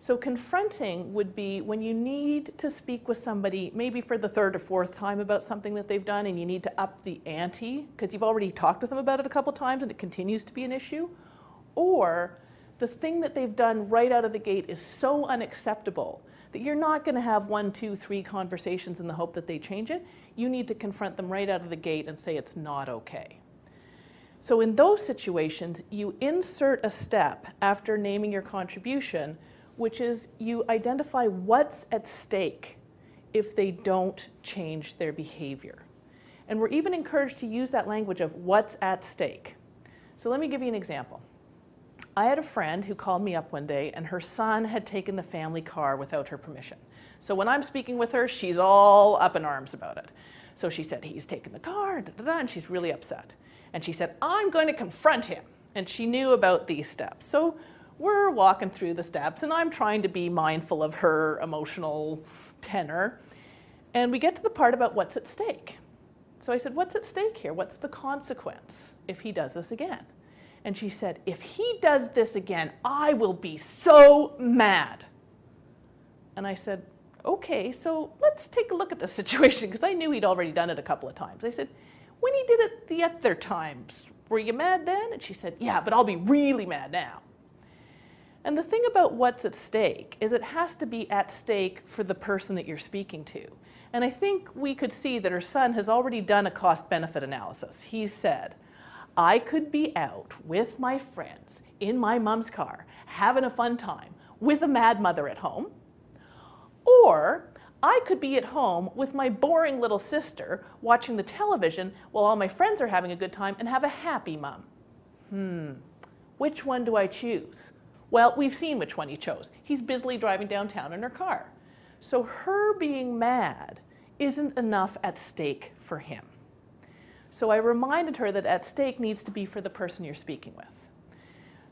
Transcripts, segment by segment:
So confronting would be when you need to speak with somebody, maybe for the third or fourth time about something that they've done, and you need to up the ante because you've already talked with them about it a couple times and it continues to be an issue. Or the thing that they've done right out of the gate is so unacceptable that you're not going to have 1, 2, 3 conversations in the hope that they change it. You need to confront them right out of the gate and say it's not okay. So in those situations, you insert a step after naming your contribution, which is you identify what's at stake if they don't change their behavior. And we're even encouraged to use that language of what's at stake. So let me give you an example. I had a friend who called me up one day and her son had taken the family car without her permission. So when I'm speaking with her, she's all up in arms about it. So she said, he's taken the car, da, da, da, and she's really upset. And she said, I'm going to confront him. And she knew about these steps. So we're walking through the steps and I'm trying to be mindful of her emotional tenor. And we get to the part about what's at stake. So I said, what's at stake here? What's the consequence if he does this again? And she said, if he does this again, I will be so mad. And I said, okay, so let's take a look at the situation, because I knew he'd already done it a couple of times. I said, when he did it the other times, were you mad then? And she said, yeah, but I'll be really mad now. And the thing about what's at stake is it has to be at stake for the person that you're speaking to. And I think we could see that her son has already done a cost-benefit analysis. He said, I could be out with my friends in my mom's car, having a fun time with a mad mother at home, or I could be at home with my boring little sister watching the television while all my friends are having a good time and have a happy mom. Which one do I choose? Well, we've seen which one he chose. He's busily driving downtown in her car. So her being mad isn't enough at stake for him. So I reminded her that at stake needs to be for the person you're speaking with.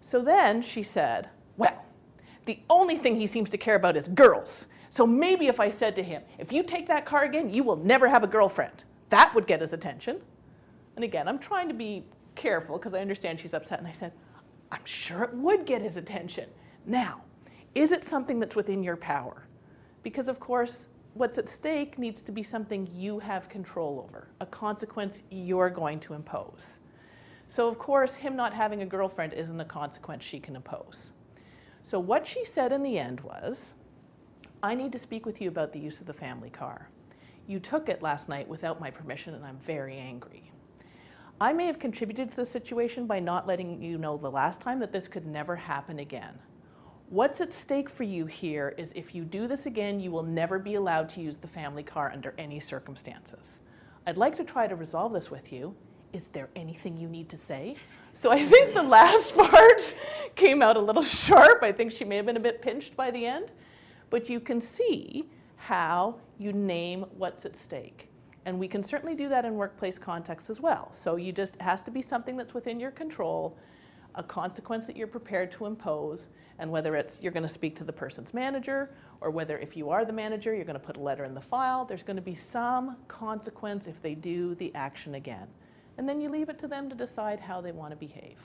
So then she said, well, the only thing he seems to care about is girls. So maybe if I said to him, if you take that car again, you will never have a girlfriend. That would get his attention. And again, I'm trying to be careful because I understand she's upset. And I said, I'm sure it would get his attention. Now, is it something that's within your power? Because of course, what's at stake needs to be something you have control over, a consequence you're going to impose. So of course, him not having a girlfriend isn't a consequence she can impose. So what she said in the end was, I need to speak with you about the use of the family car. You took it last night without my permission and I'm very angry. I may have contributed to the situation by not letting you know the last time that this could never happen again. What's at stake for you here is if you do this again, you will never be allowed to use the family car under any circumstances. I'd like to try to resolve this with you. Is there anything you need to say? So I think the last part came out a little sharp. I think she may have been a bit pinched by the end. But you can see how you name what's at stake. And we can certainly do that in workplace context as well. So it has to be something that's within your control, a consequence that you're prepared to impose, and whether it's you're going to speak to the person's manager, or whether if you are the manager, you're going to put a letter in the file, there's going to be some consequence if they do the action again. And then you leave it to them to decide how they want to behave.